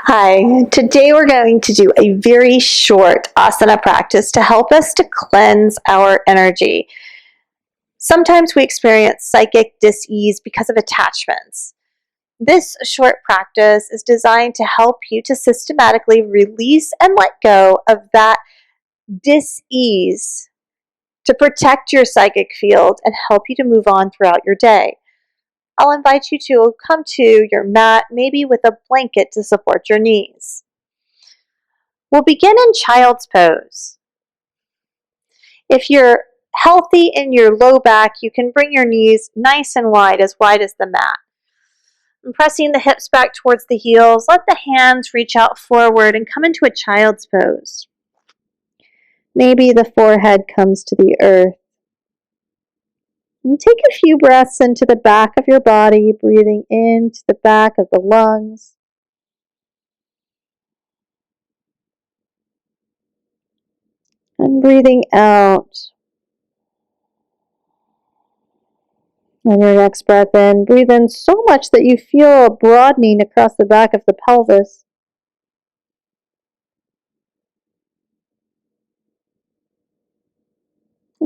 Hi, today we're going to do a very short asana practice to help us to cleanse our energy. Sometimes we experience psychic dis-ease because of attachments. This short practice is designed to help you to systematically release and let go of that dis-ease to protect your psychic field and help you to move on throughout your day. I'll invite you to come to your mat, maybe with a blanket to support your knees. We'll begin in child's pose. If you're healthy in your low back, you can bring your knees nice and wide as the mat. And pressing the hips back towards the heels, let the hands reach out forward and come into a child's pose. Maybe the forehead comes to the earth. And take a few breaths into the back of your body, breathing into the back of the lungs. And breathing out. On your next breath in, breathe in so much that you feel a broadening across the back of the pelvis.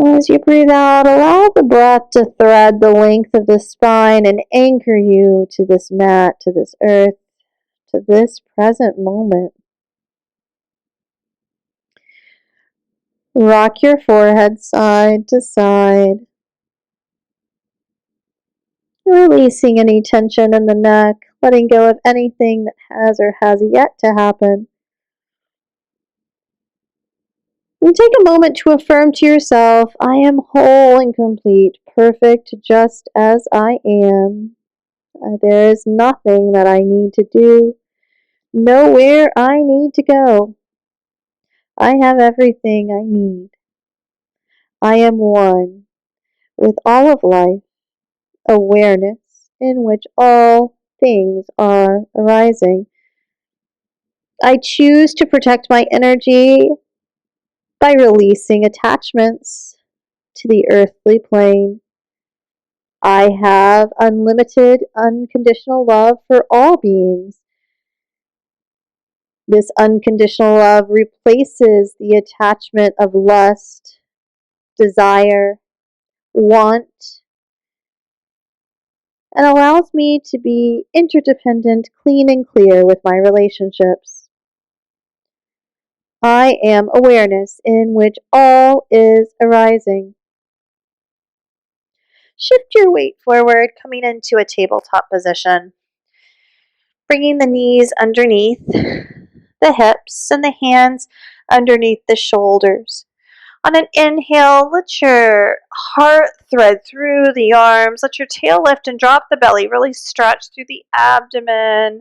As you breathe out, allow the breath to thread the length of the spine and anchor you to this mat, to this earth, to this present moment. Rock your forehead side to side, releasing any tension in the neck, letting go of anything that has or has yet to happen. And take a moment to affirm to yourself, I am whole and complete, perfect just as I am. There is nothing that I need to do, nowhere I need to go. I have everything I need. I am one with all of life, awareness in which all things are arising. I choose to protect my energy by releasing attachments to the earthly plane. I have unlimited, unconditional love for all beings. This unconditional love replaces the attachment of lust, desire, want, and allows me to be interdependent, clean, and clear with my relationships. I am awareness in which all is arising. Shift your weight forward, coming into a tabletop position. Bringing the knees underneath the hips and the hands underneath the shoulders. On an inhale, let your heart thread through the arms. Let your tail lift and drop the belly. Really stretch through the abdomen.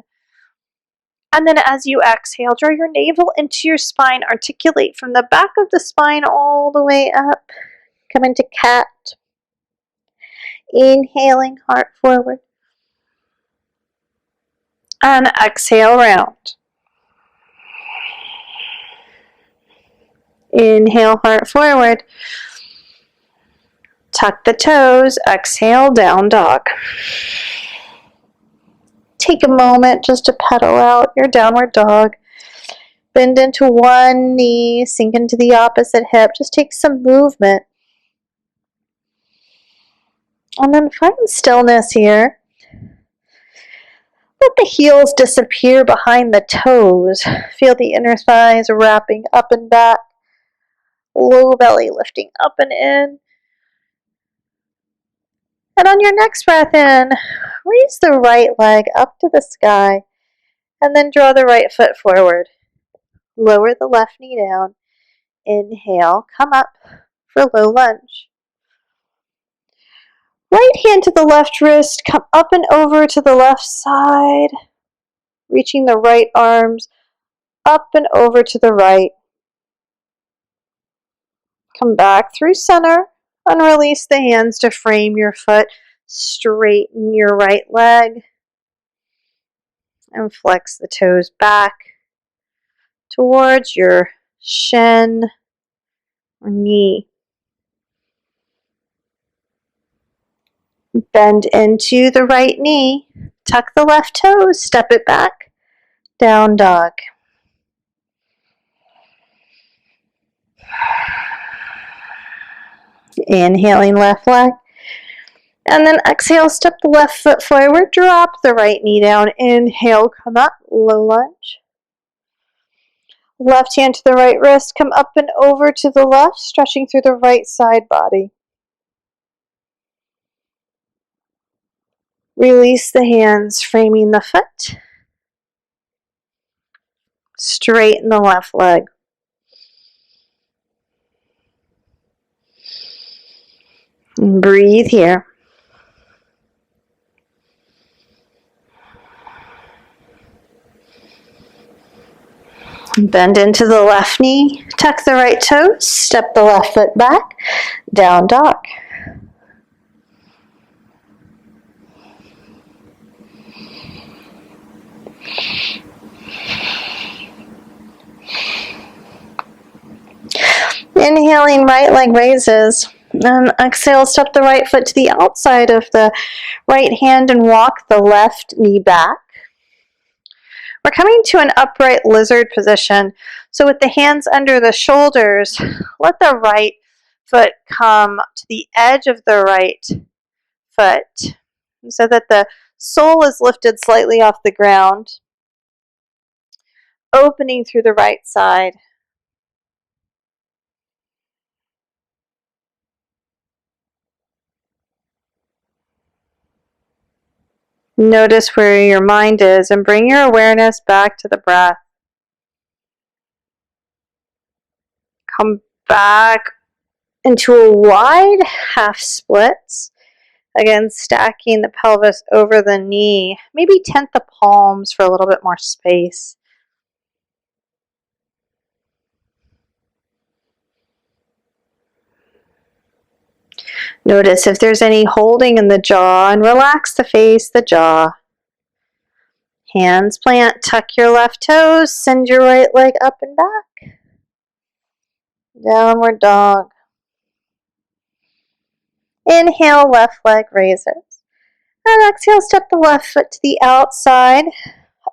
And then as you exhale, draw your navel into your spine. Articulate from the back of the spine all the way up. Come into cat. Inhaling, heart forward. And exhale, round. Inhale, heart forward. Tuck the toes. Exhale, down dog. Take a moment just to pedal out your downward dog. Bend into one knee, sink into the opposite hip. Just take some movement. And then find stillness here. Let the heels disappear behind the toes. Feel the inner thighs wrapping up and back. Low belly lifting up and in. And on your next breath in, raise the right leg up to the sky. And then draw the right foot forward. Lower the left knee down. Inhale, come up for low lunge. Right hand to the left wrist, come up and over to the left side, reaching the right arms up and over to the right. Come back through center and release the hands to frame your foot. Straighten your right leg and flex the toes back towards your shin or knee. Bend into the right knee, tuck the left toes, step it back, Down dog. Inhaling left leg. And then exhale, step the left foot forward, drop the right knee down. Inhale, come up, low lunge. Left hand to the right wrist, come up and over to the left, stretching through the right side body. Release the hands, framing the foot. Straighten the left leg. And breathe here. Bend into the left knee, tuck the right toes, step the left foot back, down dog. Inhaling, right leg raises. And exhale, step the right foot to the outside of the right hand and walk the left knee back. We're coming to an upright lizard position. So with the hands under the shoulders, let the right foot come to the edge of the right foot so that the sole is lifted slightly off the ground, opening through the right side. Notice where your mind is and bring your awareness back to the breath. Come back into a wide half splits. Again, stacking the pelvis over the knee. Maybe tent the palms for a little bit more space. Notice if there's any holding in the jaw and relax the face, the jaw. Hands plant, tuck your left toes, send your right leg up and back. Downward dog. Inhale, left leg raises. And exhale, step the left foot to the outside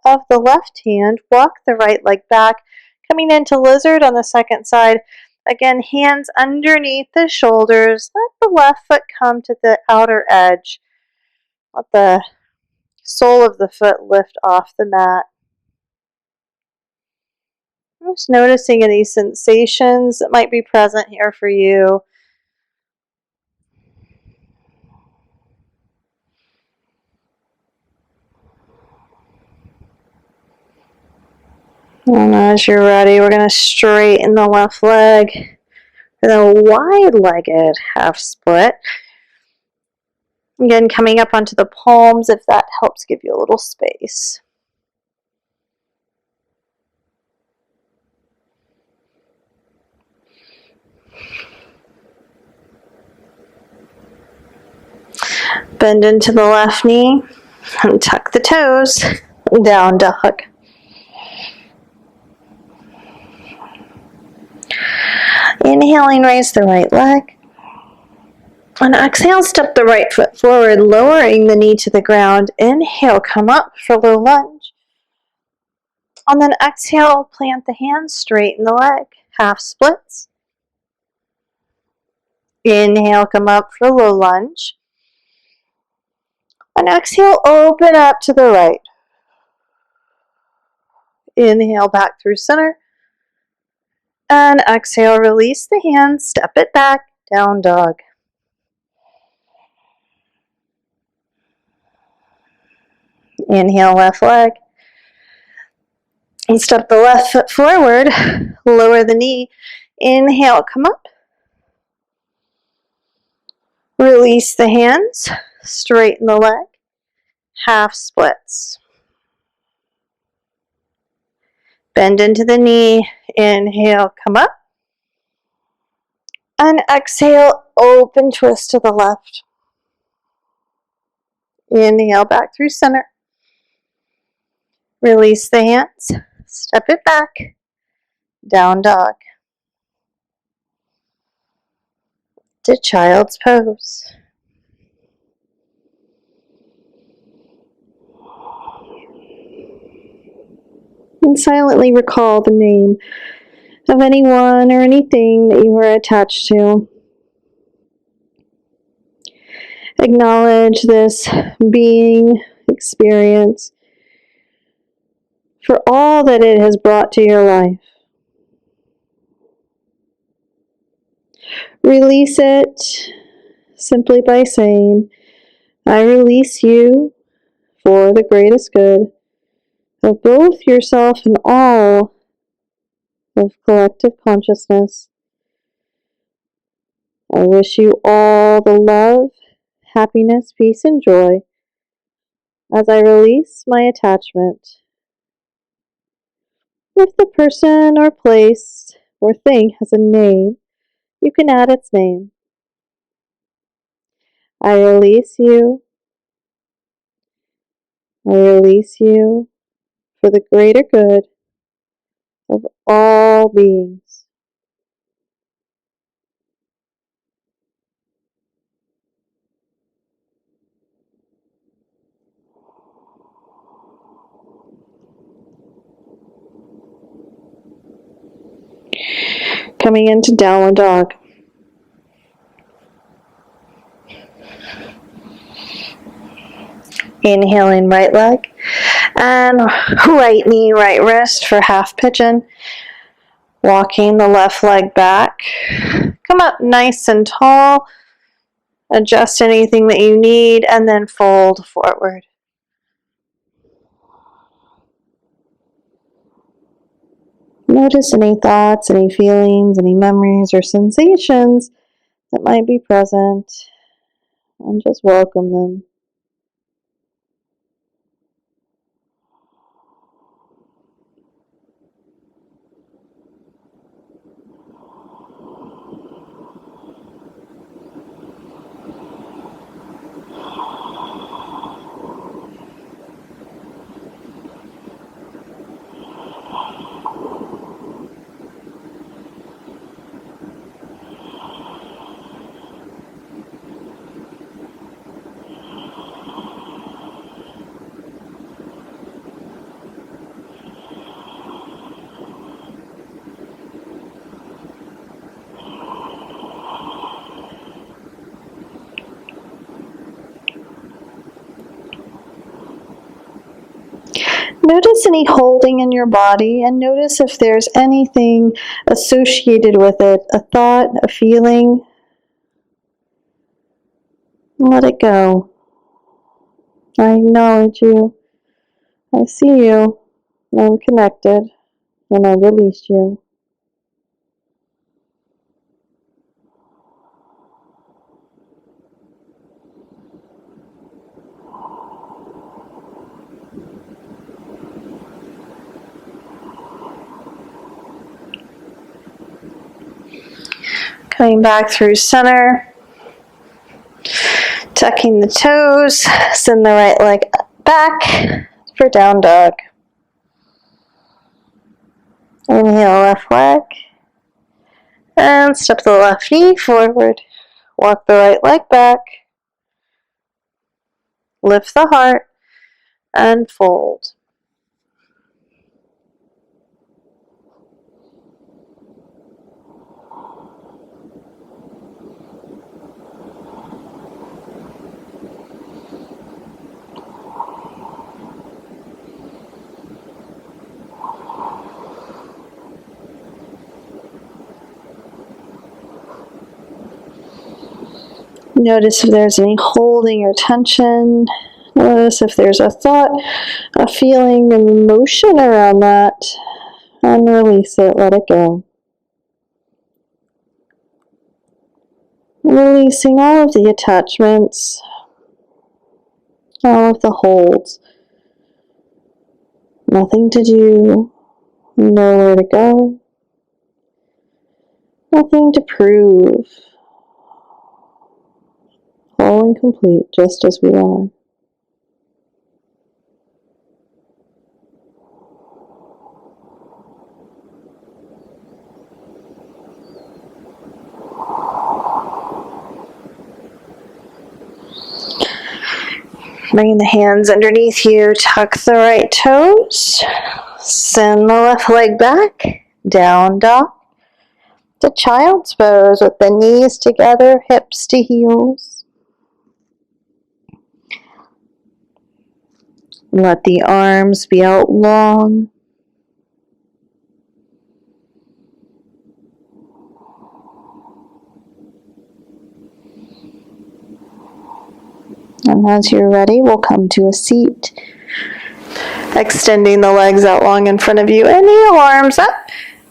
of the left hand. Walk the right leg back, coming into lizard on the second side. Again, hands underneath the shoulders. Let the left foot come to the outer edge. Let the sole of the foot lift off the mat. I'm just noticing any sensations that might be present here for you. And as you're ready, we're going to straighten the left leg. And a wide-legged half split. Again, coming up onto the palms if that helps give you a little space. Bend into the left knee and tuck the toes. Down dog. Inhaling, raise the right leg. And exhale, step the right foot forward, lowering the knee to the ground. Inhale, come up for low lunge. And then exhale, plant the hands, straighten the leg. Half splits. Inhale, come up for low lunge. And exhale, open up to the right. Inhale, back through center. And exhale, release the hands, step it back, down dog. Inhale, left leg. And step the left foot forward, lower the knee. Inhale, come up. Release the hands, straighten the leg. Half splits. Bend into the knee. Inhale, come up. And exhale, open twist to the left. Inhale, back through center. Release the hands, step it back, down dog. To child's pose. And silently recall the name of anyone or anything that you are attached to. Acknowledge this being experience for all that it has brought to your life. Release it simply by saying, I release you for the greatest good of both yourself and all of collective consciousness. I wish you all the love, happiness, peace, and joy as I release my attachment. If the person or place or thing has a name, you can add its name. I release you. I release you for the greater good of all beings. Coming into downward dog. Inhaling right leg and right knee, right wrist for half pigeon. Walking the left leg back. Come up nice and tall. Adjust anything that you need and then fold forward. Notice any thoughts, any feelings, any memories or sensations that might be present and just welcome them. Notice any holding in your body and notice if there's anything associated with it, a thought, a feeling. Let it go. I acknowledge you. I see you. I'm connected and I release you. Coming back through center. Tucking the toes. Send the right leg back for down dog. Inhale left leg. And step the left knee forward. Walk the right leg back. Lift the heart and fold. Notice if there's any holding or tension. Notice if there's a thought, a feeling, an emotion around that. And release it, let it go. Releasing all of the attachments, all of the holds. Nothing to do, nowhere to go. Nothing to prove. Whole and complete, just as we are. Bring the hands underneath you, tuck the right toes, Send the left leg back, down dog, to child's pose with the knees together, hips to heels. Let the arms be out long. And as you're ready, we'll come to a seat. Extending the legs out long in front of you. Inhale, arms up.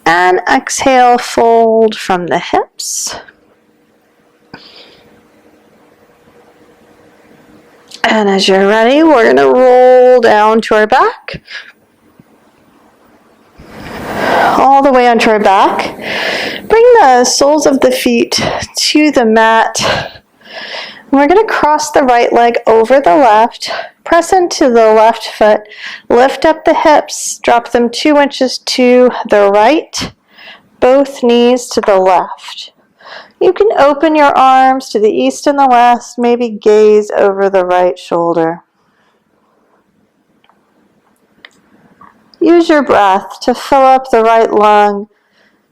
And exhale, fold from the hips. And as you're ready, we're going to roll down to our back. All the way onto our back. Bring the soles of the feet to the mat. We're going to cross the right leg over the left. Press into the left foot. Lift up the hips. Drop them 2 inches to the right. Both knees to the left. You can open your arms to the east and the west. Maybe gaze over the right shoulder. Use your breath to fill up the right lung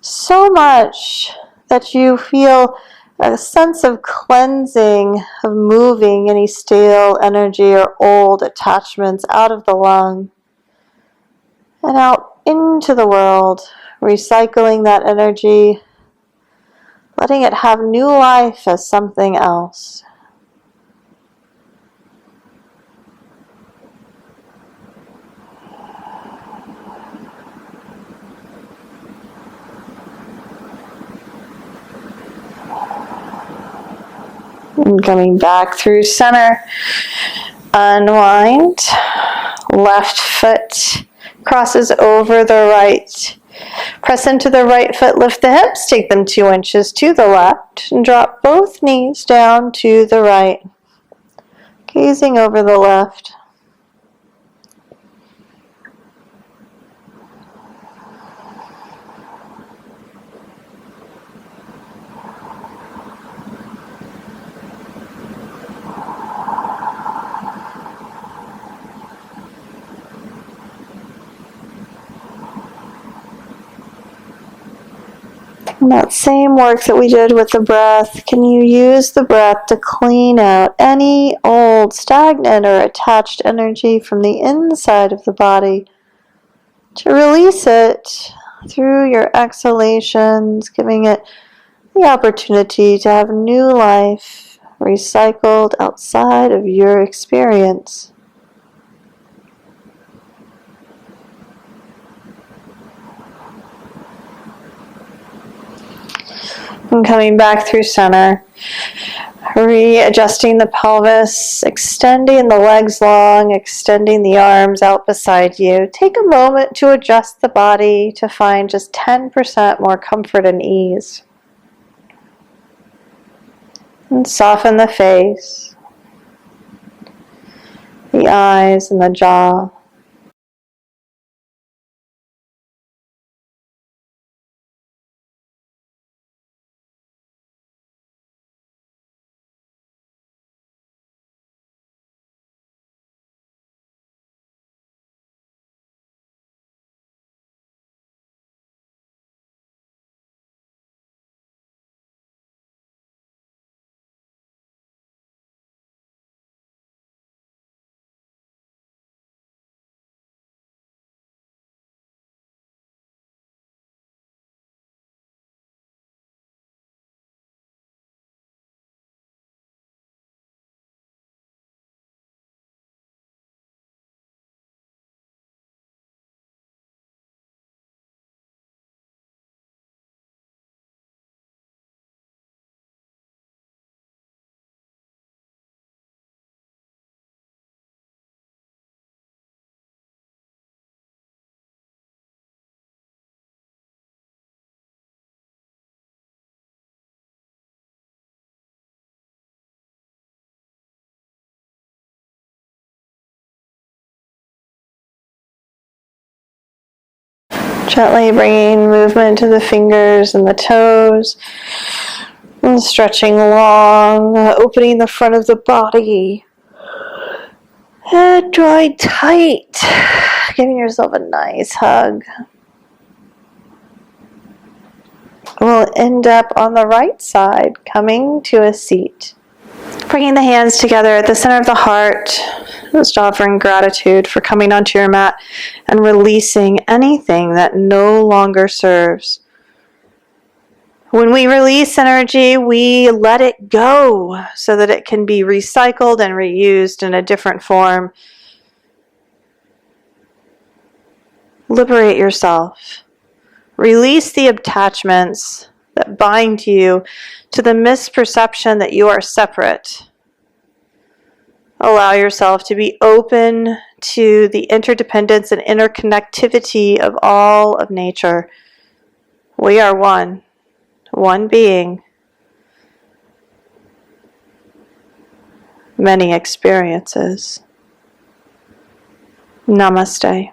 so much that you feel a sense of cleansing, of moving any stale energy or old attachments out of the lung and out into the world, recycling that energy, letting it have new life as something else. And coming back through center, unwind, left foot crosses over the right. Press into the right foot, lift the hips, take them 2 inches to the left, and drop both knees down to the right, gazing over the left. And that same work that we did with the breath, can you use the breath to clean out any old, stagnant, or attached energy from the inside of the body, to release it through your exhalations, giving it the opportunity to have new life recycled outside of your experience. And coming back through center, readjusting the pelvis, extending the legs long, extending the arms out beside you. Take a moment to adjust the body to find just 10% more comfort and ease. And soften the face, the eyes, and the jaw. Gently bringing movement to the fingers and the toes, and stretching long, opening the front of the body. Head drawing tight, Giving yourself a nice hug. We'll end up on the right side, coming to a seat. Bringing the hands together at the center of the heart, just offering gratitude for coming onto your mat and releasing anything that no longer serves. When we release energy, we let it go so that it can be recycled and reused in a different form. Liberate yourself. Release the attachments that bind you to the misperception that you are separate. Allow yourself to be open to the interdependence and interconnectivity of all of nature. We are one being, many experiences. Namaste.